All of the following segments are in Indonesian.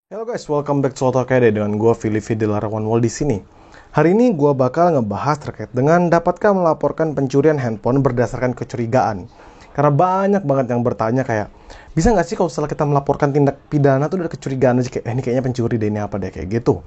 Halo guys, welcome back to Otokede dengan gue Filipi Delarawan Wall di sini. Hari ini gue bakal ngebahas terkait dengan dapatkah melaporkan pencurian handphone berdasarkan kecurigaan. Karena banyak banget yang bertanya kayak, bisa nggak sih kalau setelah kita melaporkan tindak pidana tuh ada kecurigaan aja kayak, ini kayaknya pencuri deh, ini apa deh, kayak gitu.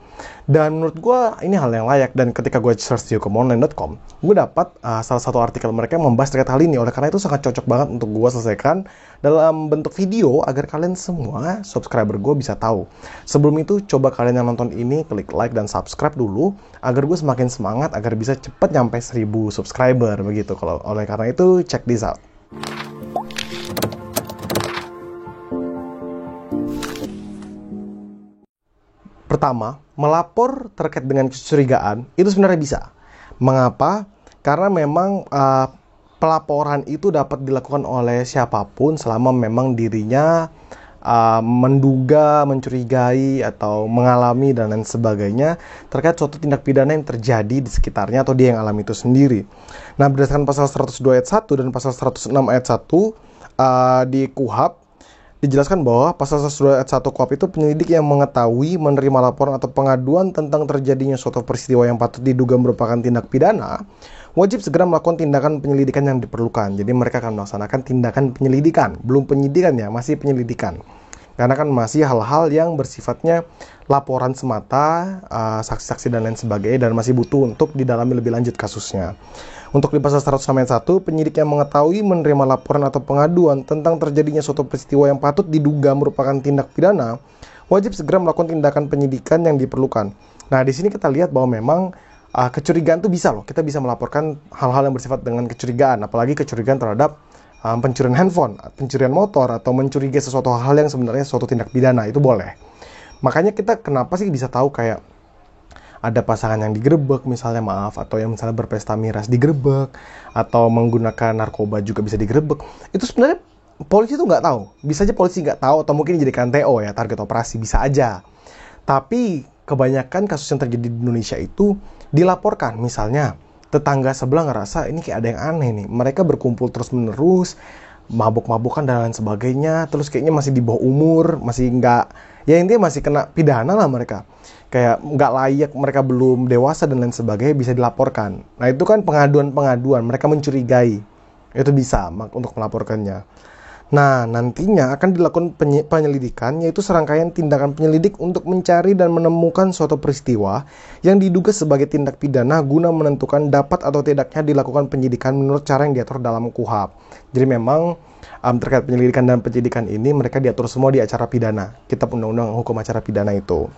Dan menurut gue ini hal yang layak, dan ketika gue search di hukumonline.com, gue dapat salah satu artikel mereka yang membahas terkait hal ini. Oleh karena itu sangat cocok banget untuk gue selesaikan dalam bentuk video agar kalian semua subscriber gue bisa tahu. Sebelum itu, coba kalian yang nonton ini klik like dan subscribe dulu agar gue semakin semangat agar bisa cepet nyampe 1000 subscriber begitu. Kalau oleh karena itu, check this out. Pertama, melapor terkait dengan kecurigaan itu sebenarnya bisa. Mengapa? Karena memang pelaporan itu dapat dilakukan oleh siapapun selama memang dirinya menduga, mencurigai, atau mengalami dan lain sebagainya terkait suatu tindak pidana yang terjadi di sekitarnya atau dia yang alami itu sendiri. Nah, berdasarkan pasal 102 ayat 1 dan pasal 106 ayat 1 di KUHP, dijelaskan bahwa pasal 102 ayat 1 KUHP itu penyelidik yang mengetahui, menerima laporan atau pengaduan tentang terjadinya suatu peristiwa yang patut diduga merupakan tindak pidana, wajib segera melakukan tindakan penyelidikan yang diperlukan. Jadi mereka akan melaksanakan tindakan penyelidikan, belum penyidikan ya, masih penyelidikan. Karena kan masih hal-hal yang bersifatnya laporan semata, saksi-saksi dan lain sebagainya, dan masih butuh untuk didalami lebih lanjut kasusnya. Untuk di pasal 101 ayat 1, penyidik yang mengetahui, menerima laporan atau pengaduan tentang terjadinya suatu peristiwa yang patut diduga merupakan tindak pidana, wajib segera melakukan tindakan penyidikan yang diperlukan. Nah, di sini kita lihat bahwa memang kecurigaan itu bisa loh. Kita bisa melaporkan hal-hal yang bersifat dengan kecurigaan, apalagi kecurigaan terhadap pencurian handphone, pencurian motor, atau mencurigai sesuatu hal yang sebenarnya suatu tindak pidana, itu boleh. Makanya kita kenapa sih bisa tahu kayak ada pasangan yang digerebek misalnya, maaf, atau yang misalnya berpesta miras digerebek, atau menggunakan narkoba juga bisa digerebek. Itu sebenarnya polisi tuh nggak tahu. Bisa aja polisi nggak tahu, atau mungkin dijadikan TO ya, target operasi, bisa aja. Tapi kebanyakan kasus yang terjadi di Indonesia itu dilaporkan. Misalnya tetangga sebelah ngerasa ini kayak ada yang aneh nih, mereka berkumpul terus menerus, mabuk-mabukan dan lain sebagainya, terus kayaknya masih di bawah umur, masih nggak, ya intinya masih kena pidana lah mereka, kayak nggak layak, mereka belum dewasa dan lain sebagainya, bisa dilaporkan. Nah, itu kan pengaduan mereka mencurigai, itu bisa untuk melaporkannya. Nah, nantinya akan dilakukan penyelidikan, yaitu serangkaian tindakan penyelidik untuk mencari dan menemukan suatu peristiwa yang diduga sebagai tindak pidana guna menentukan dapat atau tidaknya dilakukan penyidikan menurut cara yang diatur dalam KUHP. Jadi memang terkait penyelidikan dan penyidikan ini mereka diatur semua di acara pidana, Kitab Undang-Undang Hukum Acara Pidana itu.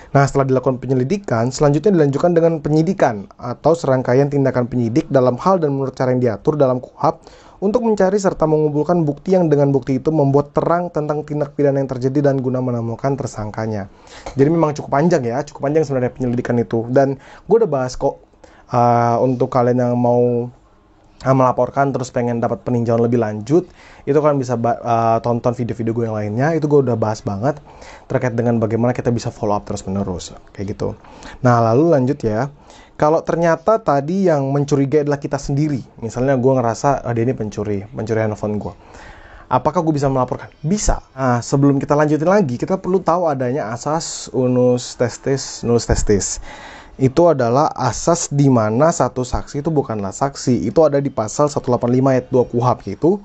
Nah, setelah dilakukan penyelidikan, selanjutnya dilanjutkan dengan penyidikan atau serangkaian tindakan penyidik dalam hal dan menurut cara yang diatur dalam KUHP untuk mencari serta mengumpulkan bukti yang dengan bukti itu membuat terang tentang tindak pidana yang terjadi dan guna menemukan tersangkanya. Jadi memang cukup panjang ya, cukup panjang sebenarnya penyelidikan itu. Dan gue udah bahas kok untuk kalian yang mau melaporkan terus pengen dapat peninjauan lebih lanjut, itu kan bisa tonton video-video gue yang lainnya. Itu gue udah bahas banget terkait dengan bagaimana kita bisa follow up terus menerus kayak gitu. Nah, lalu lanjut ya, kalau ternyata tadi yang mencurigai adalah kita sendiri, misalnya gue ngerasa dia ini pencuri handphone gue, apakah gue bisa melaporkan? Bisa. Nah, sebelum kita lanjutin lagi, kita perlu tahu adanya asas unus testis nullus testis. Itu adalah asas di mana satu saksi itu bukanlah saksi. Itu ada di pasal 185 ayat 2 KUHP, yaitu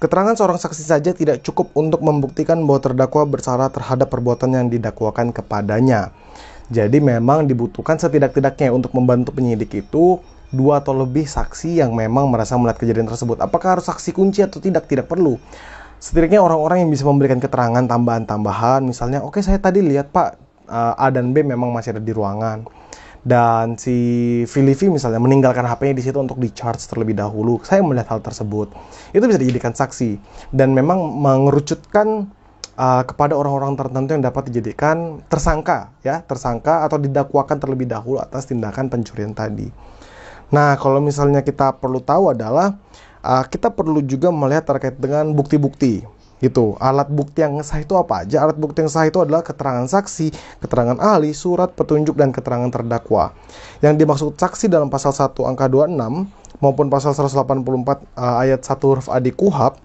keterangan seorang saksi saja tidak cukup untuk membuktikan bahwa terdakwa bersalah terhadap perbuatan yang didakwakan kepadanya. Jadi memang dibutuhkan setidak-tidaknya untuk membantu penyidik itu 2 atau lebih saksi yang memang merasa melihat kejadian tersebut. Apakah harus saksi kunci atau tidak? Tidak perlu. Setidaknya orang-orang yang bisa memberikan keterangan tambahan-tambahan, misalnya, oke, saya tadi lihat Pak, A dan B memang masih ada di ruangan, dan si Filipi misalnya meninggalkan HP-nya di situ untuk di-charge terlebih dahulu. Saya melihat hal tersebut. Itu bisa dijadikan saksi dan memang mengerucutkan kepada orang-orang tertentu yang dapat dijadikan tersangka atau didakwakan terlebih dahulu atas tindakan pencurian tadi. Nah, kalau misalnya kita perlu tahu adalah kita perlu juga melihat terkait dengan bukti-bukti gitu. Alat bukti yang sah itu apa aja? Alat bukti yang sah itu adalah keterangan saksi, keterangan ahli, surat petunjuk, dan keterangan terdakwa. Yang dimaksud saksi dalam pasal 1 angka 26 maupun pasal 184 ayat 1 huruf A di KUHP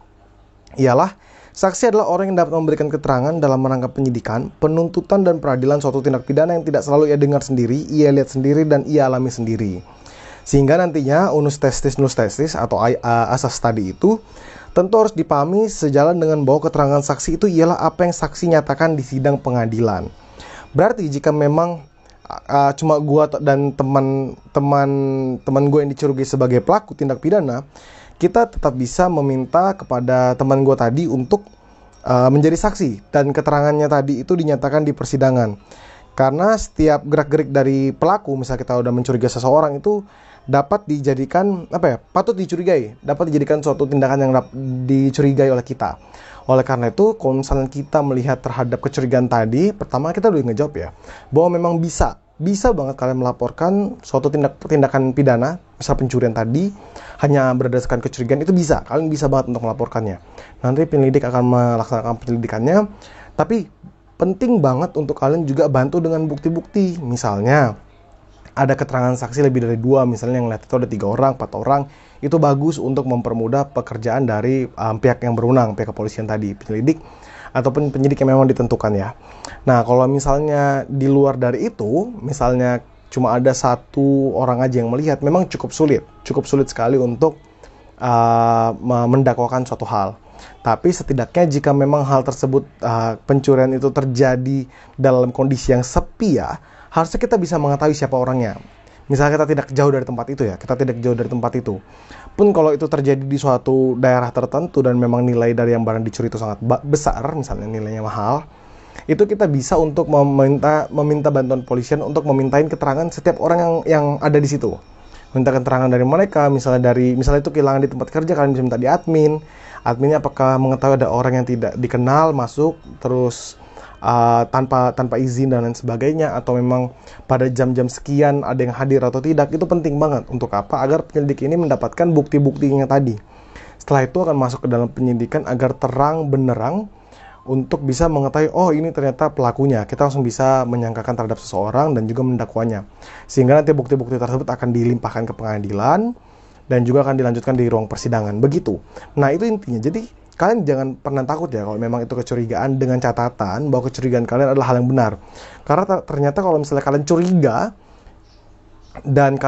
ialah Saksi adalah orang yang dapat memberikan keterangan dalam rangka penyidikan, penuntutan, dan peradilan suatu tindak pidana yang tidak selalu ia dengar sendiri, ia lihat sendiri, dan ia alami sendiri. Sehingga nantinya unus testis atau asas tadi itu tentu harus dipahami sejalan dengan bahwa keterangan saksi itu ialah apa yang saksi nyatakan di sidang pengadilan. Berarti jika memang cuma gua dan teman gue yang dicurigai sebagai pelaku tindak pidana, kita tetap bisa meminta kepada teman gue tadi untuk menjadi saksi dan keterangannya tadi itu dinyatakan di persidangan. Karena setiap gerak-gerik dari pelaku, misalnya kita udah mencurigai seseorang, itu dapat dijadikan patut dicurigai, dapat dijadikan suatu tindakan yang dicurigai oleh kita. Oleh karena itu, kalau misalnya kita melihat terhadap kecurigaan tadi, pertama kita udah ngejawab ya, bahwa memang bisa banget kalian melaporkan suatu tindakan pidana, misal pencurian tadi, hanya berdasarkan kecurigaan, itu bisa, kalian bisa banget untuk melaporkannya. Nanti penyelidik akan melaksanakan penyelidikannya, tapi penting banget untuk kalian juga bantu dengan bukti-bukti. Misalnya, ada keterangan saksi lebih dari 2, misalnya yang lihat itu ada 3 orang, 4 orang, itu bagus untuk mempermudah pekerjaan dari pihak yang berwenang, pihak kepolisian tadi, penyelidik ataupun penyidik yang memang ditentukan ya. Nah, kalau misalnya di luar dari itu, misalnya cuma ada 1 orang aja yang melihat, memang cukup sulit sekali untuk mendakwakan suatu hal. Tapi setidaknya jika memang hal tersebut, pencurian itu terjadi dalam kondisi yang sepi ya, harusnya kita bisa mengetahui siapa orangnya. Misalnya kita tidak jauh dari tempat itu. Pun kalau itu terjadi di suatu daerah tertentu dan memang nilai dari yang barang dicuri itu sangat besar, misalnya nilainya mahal, itu kita bisa untuk meminta bantuan polisian untuk memintain keterangan setiap orang yang ada di situ. Minta keterangan dari mereka, misalnya itu kehilangan di tempat kerja, kalian bisa minta di adminnya apakah mengetahui ada orang yang tidak dikenal masuk terus tanpa izin dan lain sebagainya, atau memang pada jam-jam sekian ada yang hadir atau tidak. Itu penting banget untuk apa? Agar penyelidik ini mendapatkan bukti-buktinya tadi. Setelah itu akan masuk ke dalam penyidikan agar terang benderang untuk bisa mengetahui, oh ini ternyata pelakunya. Kita langsung bisa menyangkakan terhadap seseorang dan juga mendakwanya. Sehingga nanti bukti-bukti tersebut akan dilimpahkan ke pengadilan dan juga akan dilanjutkan di ruang persidangan. Begitu. Nah, itu intinya. Jadi kalian jangan pernah takut ya kalau memang itu kecurigaan, dengan catatan bahwa kecurigaan kalian adalah hal yang benar. Karena ternyata kalau misalnya kalian curiga dan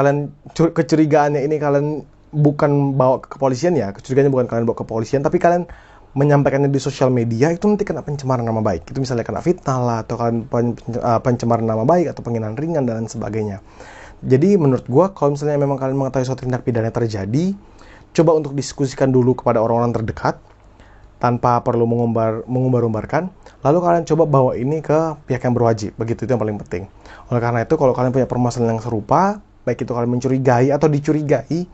kecurigaannya ini kalian bukan bawa ke kepolisian ya, kecurigaannya bukan kalian bawa ke kepolisian, tapi kalian menyampaikannya di sosial media, itu nanti kena pencemaran nama baik. Itu misalnya kena fitnah lah, atau kalian pencemaran nama baik atau penghinaan ringan dan lain sebagainya. Jadi menurut gue, kalau misalnya memang kalian mengetahui suatu tindak pidana terjadi, coba untuk diskusikan dulu kepada orang-orang terdekat tanpa perlu mengumbar-umbarkan, lalu kalian coba bawa ini ke pihak yang berwajib. Begitu, itu yang paling penting. Oleh karena itu, kalau kalian punya permasalahan yang serupa, baik itu kalian mencurigai atau dicurigai,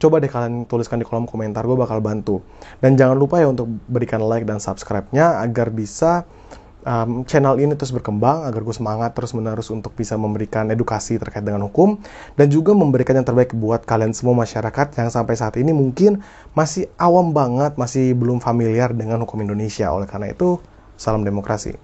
coba deh kalian tuliskan di kolom komentar, gue bakal bantu. Dan jangan lupa ya untuk berikan like dan subscribe-nya agar bisa channel ini terus berkembang, agar gue semangat terus-menerus untuk bisa memberikan edukasi terkait dengan hukum dan juga memberikan yang terbaik buat kalian semua masyarakat yang sampai saat ini mungkin masih awam banget, masih belum familiar dengan hukum Indonesia. Oleh karena itu, salam demokrasi.